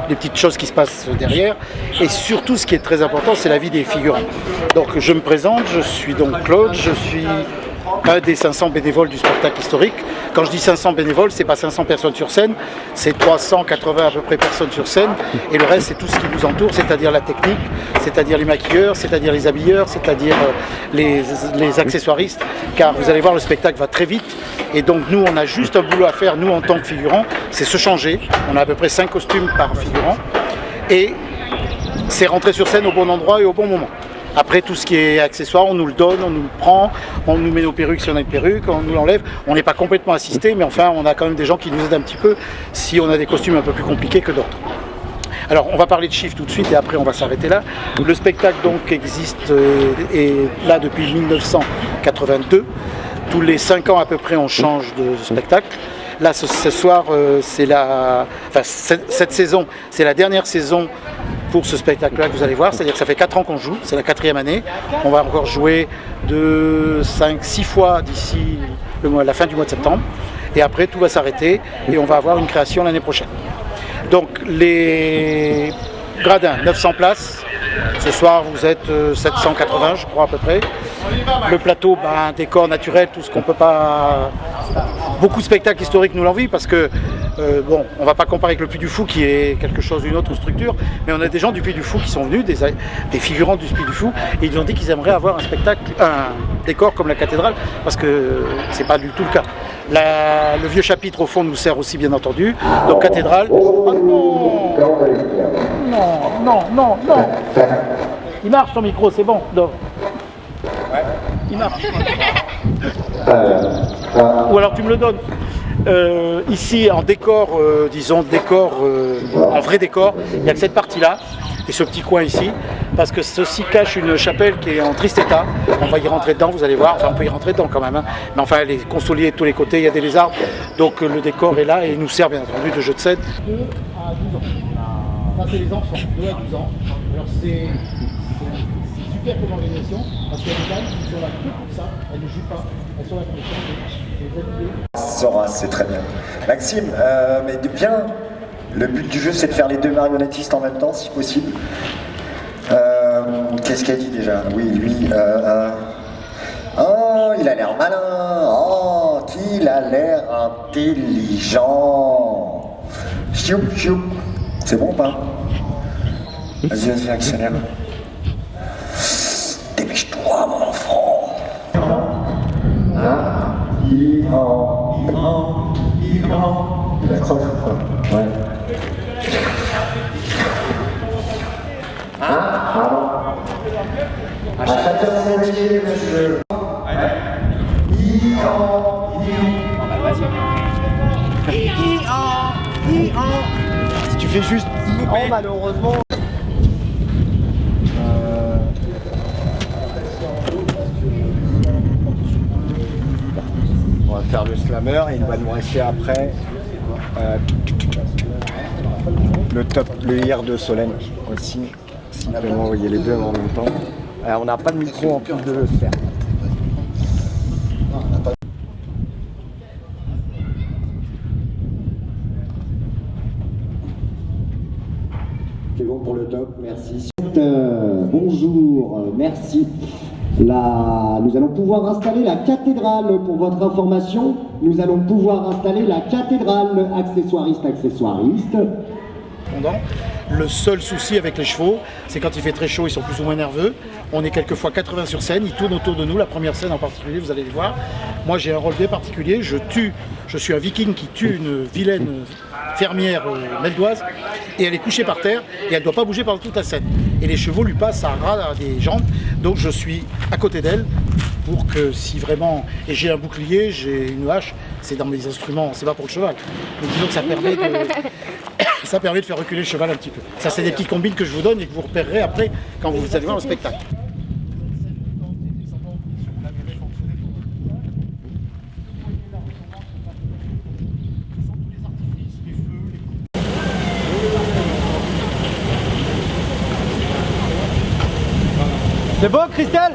petites choses qui se passent derrière. Et surtout, ce qui est très important, c'est la vie des figurants. Donc je me présente, je suis donc Claude, je suis un des 500 bénévoles du spectacle historique. Quand je dis 500 bénévoles, c'est pas 500 personnes sur scène, c'est 380 à peu près personnes sur scène, et le reste c'est tout ce qui nous entoure, c'est-à-dire la technique, c'est-à-dire les maquilleurs, c'est-à-dire les habilleurs, c'est-à-dire les accessoiristes, car vous allez voir, le spectacle va très vite, et donc nous on a juste un boulot à faire, nous en tant que figurants, c'est se changer. On a à peu près 5 costumes par figurant, et c'est rentrer sur scène au bon endroit et au bon moment. Après, tout ce qui est accessoire, on nous le donne, on nous le prend, on nous met nos perruques si on a une perruque, on nous l'enlève. On n'est pas complètement assisté, mais enfin, on a quand même des gens qui nous aident un petit peu si on a des costumes un peu plus compliqués que d'autres. Alors, on va parler de chiffres tout de suite et après, on va s'arrêter là. Le spectacle, donc, existe et là depuis 1982. Tous les 5 ans à peu près, on change de spectacle. Là, ce soir, cette saison, c'est la dernière saison pour ce spectacle-là que vous allez voir, c'est-à-dire que ça fait 4 ans qu'on joue, c'est la 4e année. On va encore jouer de 5-6 fois d'ici la fin du mois de septembre. Et après, tout va s'arrêter et on va avoir une création l'année prochaine. Donc, les gradins, 900 places. Ce soir, vous êtes 780, je crois, à peu près. Le plateau, un décor naturel, tout ce qu'on peut pas... Beaucoup de spectacles historiques nous l'envient parce que, on ne va pas comparer avec le Puy du Fou qui est quelque chose d'une autre structure, mais on a des gens du Puy du Fou qui sont venus, des figurants du Puy du Fou, et ils ont dit qu'ils aimeraient avoir un décor comme la cathédrale, parce que c'est pas du tout le cas. Le vieux chapitre au fond nous sert aussi bien entendu, donc cathédrale... Oh non, non. Il marche ton micro, c'est bon. Non. Il marche. Ou alors tu me le donnes. Ici en décor, en vrai décor, il n'y a que cette partie-là et ce petit coin ici, parce que ceci cache une chapelle qui est en triste état. On va y rentrer dedans, vous allez voir, enfin on peut y rentrer dedans quand même, hein. Mais enfin elle est consolidée de tous les côtés, il y a des lézards, donc le décor est là et il nous sert bien entendu de jeu de scène. 2 à 12 ans. Ça c'est les enfants, 2 à 12 ans. Alors c'est super comme organisation, parce qu'il y a des dames qui sont là que pour ça, elles ne jouent pas, elles sont là pour ça. Sora, c'est très bien. Maxime, mais bien, le but du jeu c'est de faire les 2 marionnettistes en même temps si possible. Qu'est-ce qu'elle dit déjà? Oui, lui, oh, il a l'air malin, oh, qu'il a l'air intelligent. Choup, choup. C'est bon ou pas? Vas-y, accélère. Dépêche-toi, mon enfant. Il accroche ou quoi? Ouais. Pardon. À chacun son métier, monsieur. Si tu fais juste malheureusement. On va faire le slammer et il va nous rester après le IR de Solène aussi. Simplement, vous voyez les deux en même temps. Alors, on n'a pas de micro en plus de le faire. C'est bon pour le top, merci. Bonjour, merci. Nous allons pouvoir installer la cathédrale. Pour votre information, nous allons pouvoir installer la cathédrale accessoiriste. Le seul souci avec les chevaux, c'est quand il fait très chaud, ils sont plus ou moins nerveux. On est quelquefois 80 sur scène, ils tournent autour de nous, la première scène en particulier, vous allez le voir. Moi j'ai un rôle bien particulier, je suis un viking qui tue une vilaine fermière meldoise et elle est couchée par terre et elle ne doit pas bouger pendant toute la scène. Et les chevaux lui passent à ras des jambes, donc je suis à côté d'elle pour que si vraiment... Et j'ai un bouclier, j'ai une hache, c'est dans mes instruments, c'est pas pour le cheval. Mais disons que ça permet de faire reculer le cheval un petit peu. Ça c'est des petites combines que je vous donne et que vous repérerez après quand vous allez voir le spectacle. C'est bon, Christelle?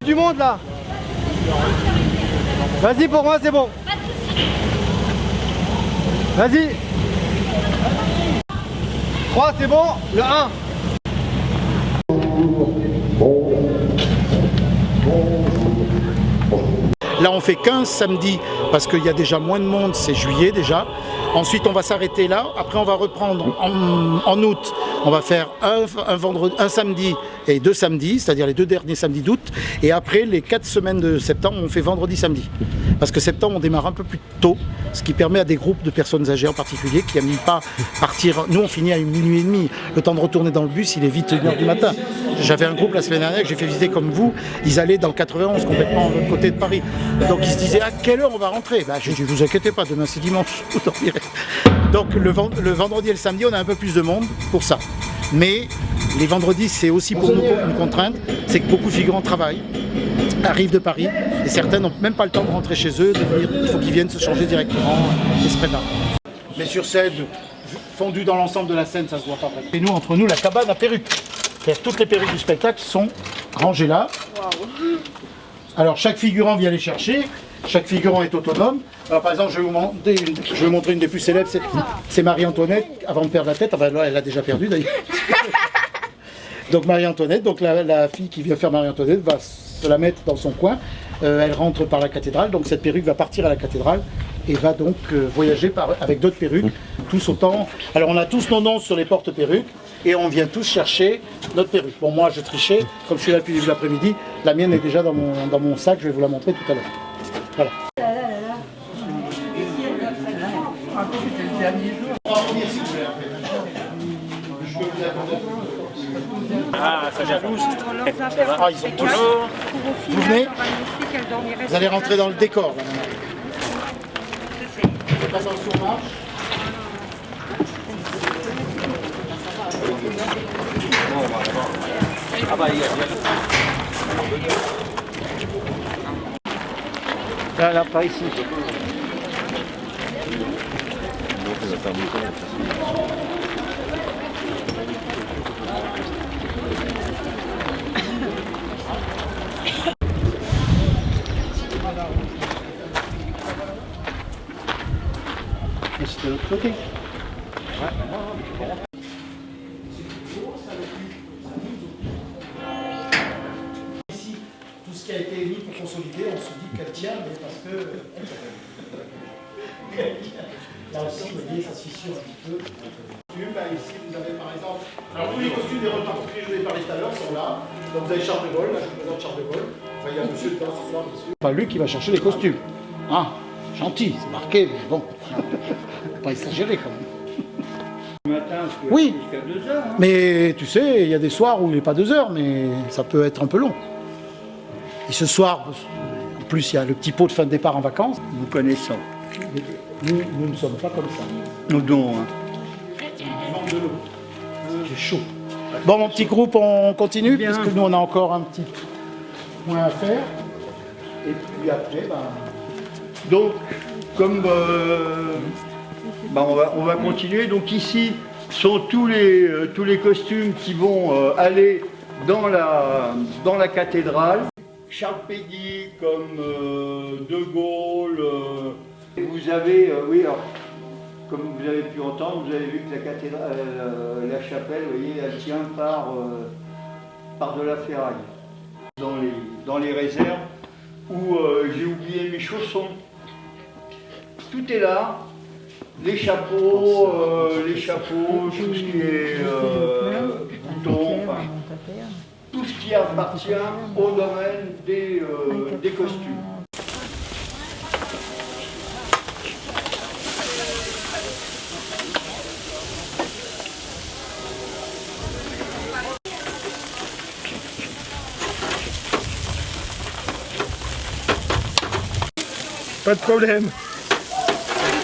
Du monde là. Vas-y, pour moi c'est bon. Vas-y. 3, c'est bon. Le 1. Là, on fait 15 samedis parce qu'il y a déjà moins de monde, c'est juillet déjà. Ensuite, on va s'arrêter là. Après, on va reprendre en août. On va faire un samedi et 2 samedis, c'est-à-dire les 2 derniers samedis d'août. Et après, les 4 semaines de septembre, on fait vendredi, samedi. Parce que septembre, on démarre un peu plus tôt, ce qui permet à des groupes de personnes âgées en particulier qui n'aiment pas partir. Nous, on finit à minuit et demi. Le temps de retourner dans le bus, il est vite 1h du matin. J'avais un groupe la semaine dernière que j'ai fait visiter comme vous. Ils allaient dans le 91, complètement de l'autre côté de Paris. Donc ils se disaient à quelle heure on va rentrer. J'ai dit, vous inquiétez pas, demain c'est dimanche, vous dormirez. Donc le vendredi et le samedi, on a un peu plus de monde pour ça. Mais les vendredis, c'est aussi pour nous une contrainte, c'est que beaucoup de figurants travaillent, arrivent de Paris, et certains n'ont même pas le temps de rentrer chez eux, de venir, il faut qu'ils viennent se changer directement et se préparent. Mais sur scène, fondu dans l'ensemble de la scène, ça se voit pas vraiment. Et nous, entre nous, la cabane à perruques. C'est-à-dire toutes les perruques du spectacle sont rangées là. Alors chaque figurant vient les chercher, chaque figurant est autonome. Alors par exemple, je vais vous montrer une des plus célèbres, c'est Marie-Antoinette, avant de perdre la tête, enfin là elle l'a déjà perdue d'ailleurs. Donc Marie-Antoinette, donc la fille qui vient faire Marie-Antoinette va se la mettre dans son coin, elle rentre par la cathédrale, donc cette perruque va partir à la cathédrale et va donc voyager avec d'autres perruques, tous autant. Alors on a tous nos noms sur les portes perruques et on vient tous chercher notre perruque. Bon, moi je trichais, comme je suis là depuis le début de l'après-midi, la mienne est déjà dans mon sac, je vais vous la montrer tout à l'heure. Voilà. Ah, ça jalouse. Ah, ils sont tous. Vous venez? Vous allez rentrer dans le décor. Là, faites attention, marche. Ah bah, Là, pas ici. C'est de l'autre côté. Ici, tout ce qui a été mis pour consolider, on se dit qu'elle tient, mais parce que là aussi, vous voyez, ça se fissure un petit peu. Ici, vous avez par exemple, alors tous les costumes des repartis que je vous ai parlé tout à l'heure sont là. Donc vous avez Charles de Gaulle, là je vous présente Charles de Gaulle. Enfin, il y a monsieur dedans ce soir, bien sûr. Pas lui qui va chercher les costumes. Hein, gentil, c'est marqué, mais bon, faut pas exagérer quand même. Oui, mais tu sais, il y a des soirs où il n'est pas 2 heures, mais ça peut être un peu long. Et ce soir, en plus, il y a le petit pot de fin de départ en vacances. Nous connaissons. Nous ne sommes pas comme ça. Nous dons. Hein. Il manque de l'eau. C'est chaud. Bon, mon petit groupe, on continue, Bien. parce que nous, on a encore un petit point à faire. Et puis après, Donc, comme on va continuer. Donc ici sont tous les costumes qui vont aller dans la cathédrale. Charles Péguy comme De Gaulle. Vous avez, oui, alors, comme vous avez pu entendre, vous avez vu que la cathédrale, la chapelle, vous voyez, elle tient par de la ferraille. Dans les réserves où j'ai oublié mes chaussons. Tout est là. Les chapeaux, tout ce qui est boutons, enfin, tout ce qui appartient au domaine des costumes. Pas de problème.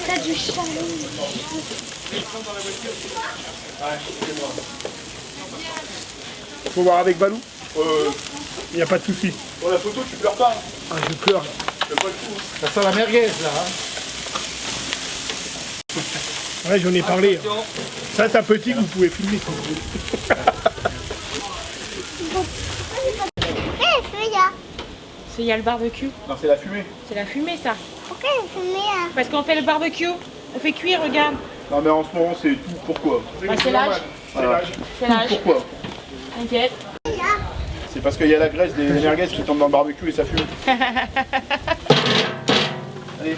T'as du chameau. Faut voir avec Balou. Il n'y a pas de souci. Pour la photo, tu pleures pas. Ah, je pleure. Ça sent la merguez, là. Ouais, j'en ai parlé. Ça, c'est un petit que vous pouvez filmer. Il y a le barbecue. Non, c'est la fumée. C'est la fumée, ça. Pourquoi il fumait là? Parce qu'on fait le barbecue. On fait cuire, regarde. Non mais en ce moment c'est tout pourquoi. C'est l'âge. Voilà. C'est l'âge. Pourquoi? T'inquiète. C'est parce qu'il y a la graisse des merguez qui tombe dans le barbecue et ça fume. Allez.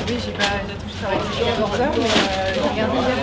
Oui, j'ai pas, je travaille depuis 14 heures, mais j'ai regardé hier